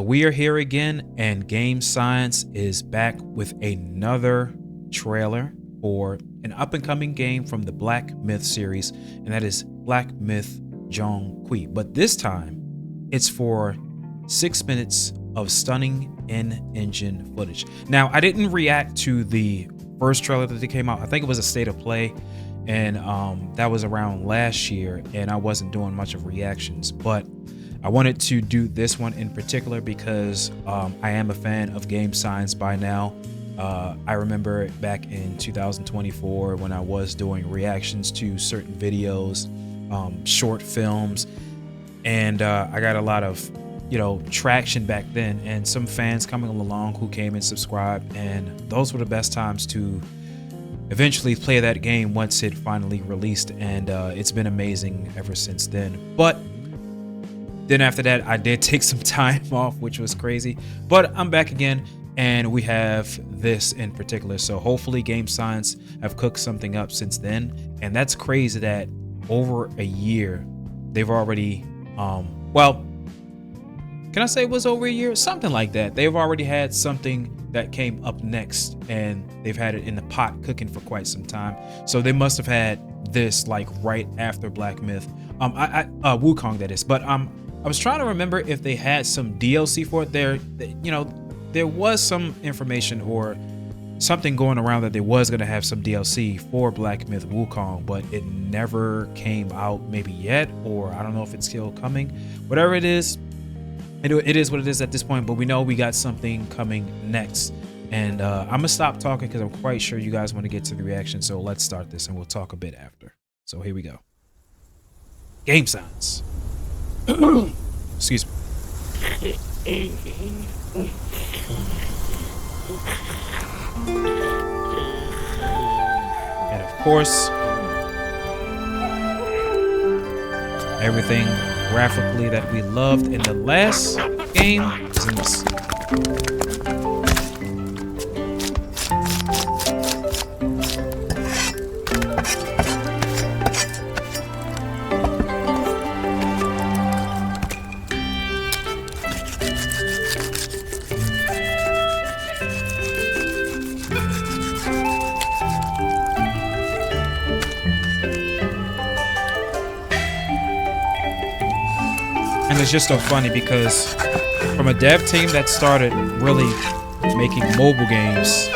we are here again, and Game Science is back with another trailer for an up-and-coming game from the Black Myth series, and that is Black Myth Zhong Kui. But this time, it's for 6 minutes of stunning in-engine footage. Now, I didn't react to the first trailer that came out. I think it was a state of play, and that was around last year, and I wasn't doing much of reactions, but I wanted to do this one in particular because I am a fan of Game Science by now. I remember back in 2024 when I was doing reactions to certain videos, short films, and I got a lot of traction back then, and some fans coming along who came and subscribed, and those were the best times to eventually play that game once it finally released, and it's been amazing ever since then. But then after that, I did take some time off, which was crazy, but I'm back again, and we have this in particular. So hopefully Game Science have cooked something up since then, and that's crazy that over a year they've already well, can I say it was over a year? Something like that. They've already had something that came up next, and they've had it in the pot cooking for quite some time. So they must have had this like right after Black Myth, Wukong, that is. But I was trying to remember if they had some DLC for it. There was some information or something going around that they was going to have some DLC for Black Myth Wukong, but it never came out maybe yet, or I don't know if it's still coming. Whatever it is, it is what it is at this point, but we know we got something coming next. And I'm going to stop talking because I'm quite sure you guys want to get to the reaction, so let's start this and we'll talk a bit after. So here we go. Game Science. Excuse me. And of course, everything graphically that we loved in the last game is in this. And it's just so funny because from a dev team that started really making mobile games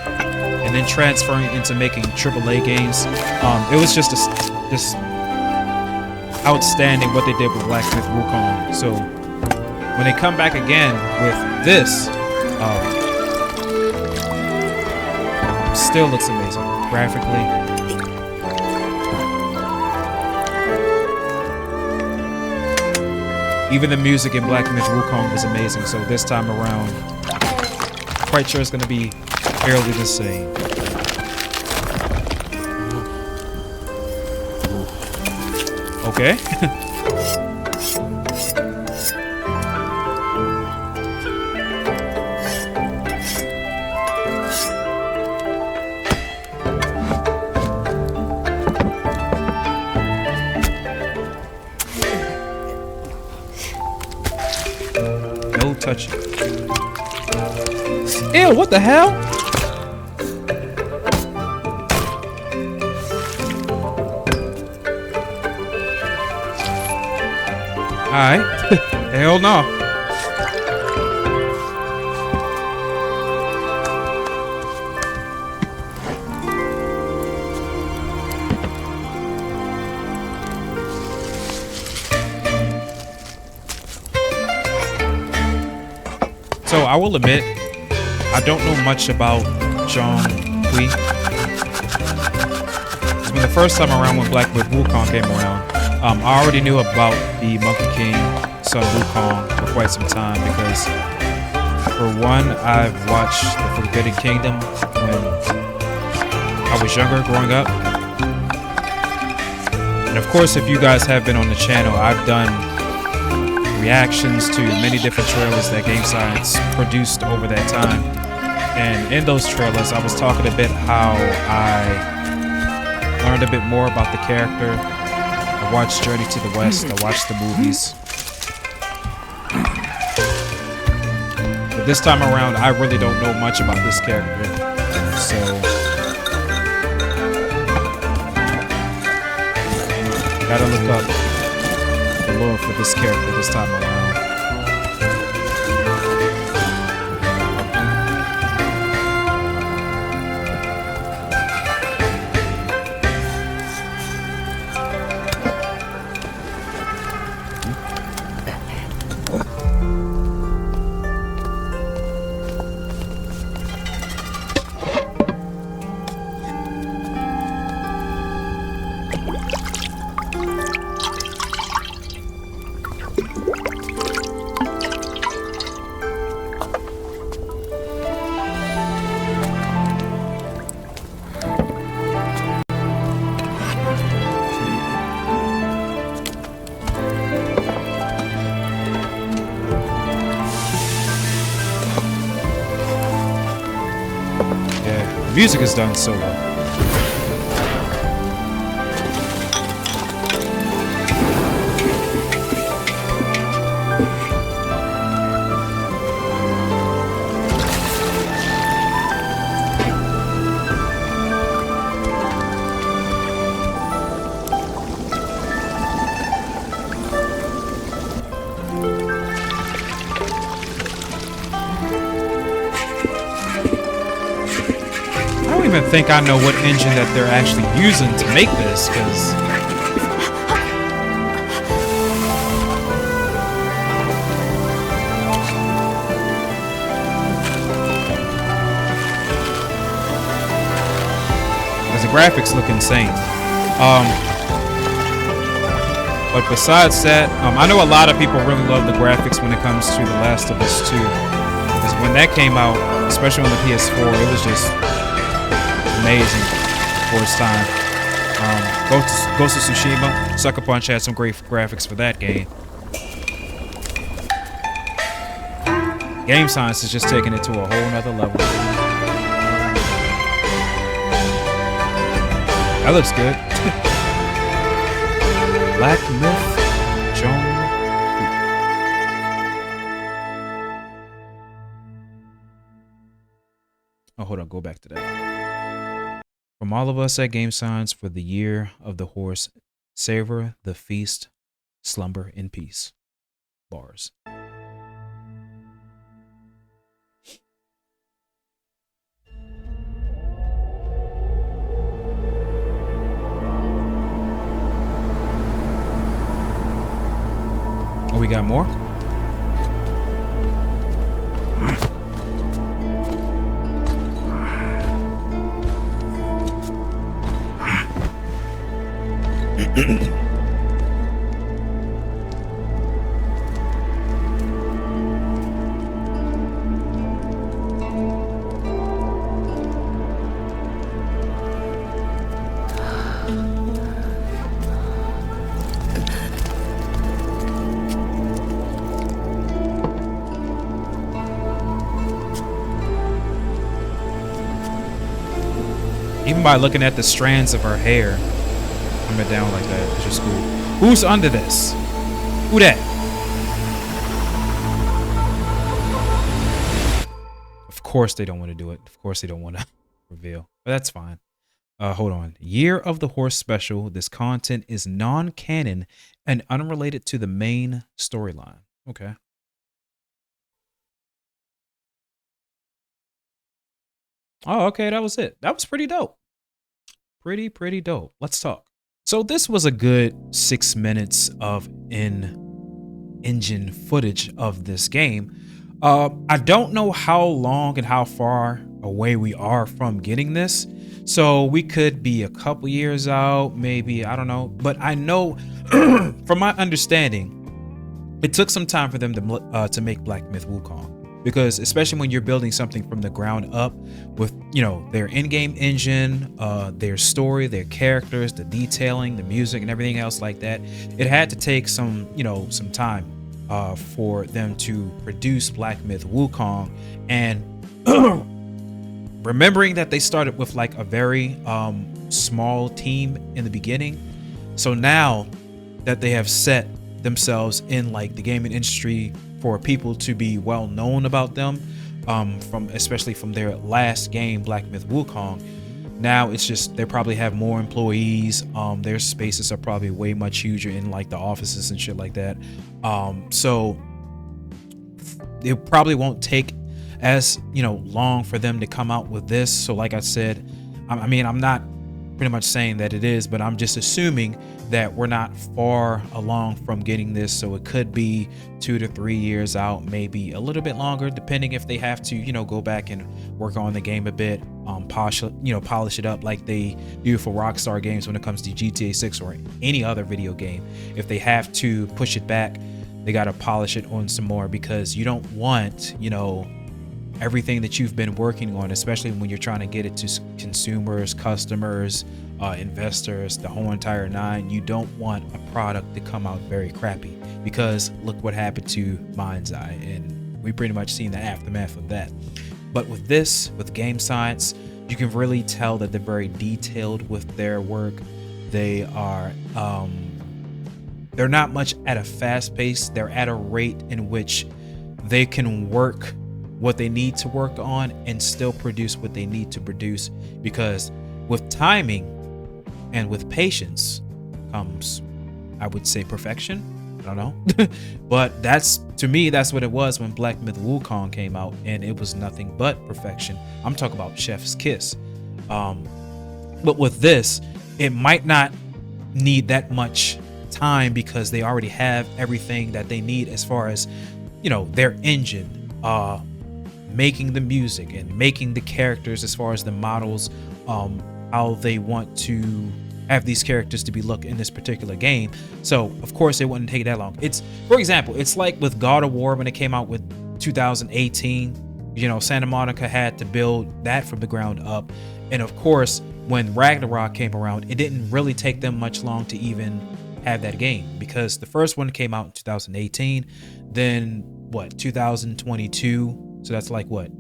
and then transferring into making AAA games, it was just outstanding what they did with Black Myth Wukong. So when they come back again with this, still looks amazing graphically. Even the music in Black Myth Wukong was amazing, so this time around, I'm quite sure it's going to be fairly the same. Okay. Touch it. Ew, what the hell? Alright. Hell no. So I will admit, I don't know much about Zhong Kui. I mean, the first time around when Black Myth Wukong came around, I already knew about the Monkey King Son Wukong for quite some time because, for one, I've watched The Forbidden Kingdom when I was younger, growing up. And of course, if you guys have been on the channel, I've done reactions to many different trailers that Game Science produced over that time, and in those trailers I was talking a bit how I learned a bit more about the character. I watched Journey to the West, I watched the movies, this time around, I really don't know much about this character, so gotta look up the lore for this character this time around. Music is done so well. I think I know what engine that they're actually using to make this, because the graphics look insane. But besides that, I know a lot of people really love the graphics when it comes to The Last of Us 2, because when that came out, especially on the PS4, it was just amazing for its time. Ghost of Tsushima, Sucker Punch had some great graphics for that game. Game Science is just taking it to a whole nother level. That looks good. Black Myth, Zhong Kui. Oh, hold on, go back to that. From all of us at Game Science, for the year of the horse, savor the feast, slumber in peace. Bars. Oh, we got more? Even by looking at the strands of her hair, coming down like that, it's just cool. Who's under this? Who that? Of course they don't want to do it. Of course they don't want to reveal. But that's fine. Hold on. Year of the Horse special. This content is non-canon and unrelated to the main storyline. Okay. Oh, okay, that was it. That was pretty dope. Pretty dope. Let's talk. So this was a good 6 minutes of in-engine footage of this game. I don't know how long and how far away we are from getting this. So we could be a couple years out, maybe, I don't know. But I know from my understanding, it took some time for them to make Black Myth Wukong. Because especially when you're building something from the ground up with, you know, their in-game engine, their story, their characters, the detailing, the music and everything else like that, it had to take some, you know, some time for them to produce Black Myth Wukong. And remembering that they started with like a very small team in the beginning. So now that they have set themselves in like the gaming industry for people to be well known about them, from especially from their last game, Black Myth Wukong. Now it's just they probably have more employees. Their spaces are probably way much huger in like the offices and shit like that. So it probably won't take as long for them to come out with this. So like I said, I mean, I'm not pretty much saying that it is, but I'm just assuming that we're not far along from getting this. So it could be 2 to 3 years out, maybe a little bit longer, depending if they have to go back and work on the game a bit, polish it up like they do for Rockstar games when it comes to GTA 6 or any other video game. If they have to push it back, they got to polish it on some more, because you don't want everything that you've been working on, especially when you're trying to get it to consumers, customers, investors, the whole entire nine. You don't want a product to come out very crappy, because look what happened to Mind's Eye, and we pretty much seen the aftermath of that. But with this, with Game Science, you can really tell that they're very detailed with their work. They are they're not much at a fast pace. They're at a rate in which they can work what they need to work on and still produce what they need to produce, because with timing and with patience comes, I would say, perfection. I don't know. But to me that's what it was when Black Myth Wukong came out, and it was nothing but perfection. I'm talking about chef's kiss. But with this, it might not need that much time, because they already have everything that they need as far as their engine, making the music and making the characters, as far as the models, how they want to have these characters to be look in this particular game. So of course it wouldn't take that long. It's, for example, it's like with God of War when it came out with 2018. Santa Monica had to build that from the ground up, and of course when Ragnarok came around, it didn't really take them much long to even have that game, because the first one came out in 2018, then 2022, so that's like 4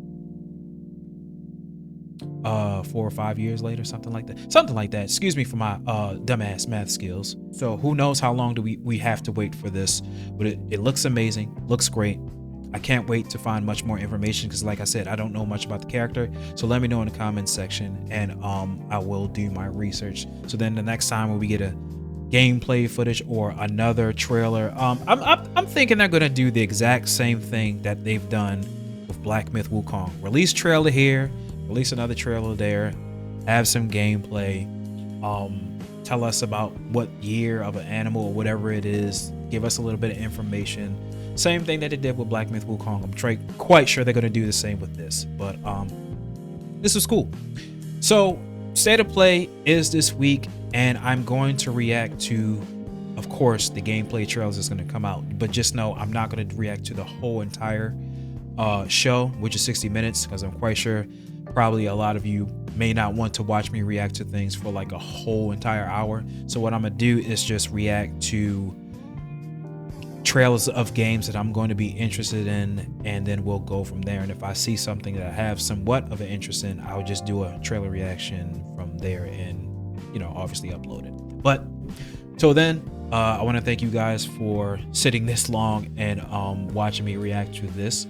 or 5 years later, something like that. Excuse me for my dumbass math skills. So who knows how long do we have to wait for this, but it looks amazing, looks great. I can't wait to find much more information, because like I said, I don't know much about the character. So let me know in the comments section, and I will do my research. So then the next time when we get a gameplay footage or another trailer, I'm thinking they're gonna do the exact same thing that they've done with Black Myth Wukong. Release trailer here, release another trailer there, have some gameplay, tell us about what year of an animal or whatever it is, give us a little bit of information. Same thing that they did with Black Myth Wukong. I'm quite sure they're gonna do the same with this, but this was cool. So State of Play is this week, and I'm going to react to, of course, the gameplay trailers that's going to come out. But just know I'm not going to react to the whole entire show, which is 60 minutes, because I'm quite sure probably a lot of you may not want to watch me react to things for like a whole entire hour. So what I'm going to do is just react to trailers of games that I'm going to be interested in, and then we'll go from there. And if I see something that I have somewhat of an interest in, I'll just do a trailer reaction from there and obviously upload it. But till then, I want to thank you guys for sitting this long and watching me react to this.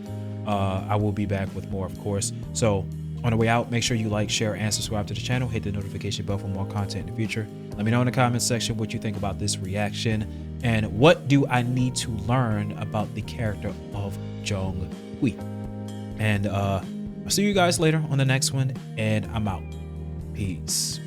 I will be back with more, of course. So on the way out, make sure you like, share, and subscribe to the channel. Hit the notification bell for more content in the future. Let me know in the comments section what you think about this reaction, and what do I need to learn about the character of Zhong Kui. And I'll see you guys later on the next one, and I'm out. Peace.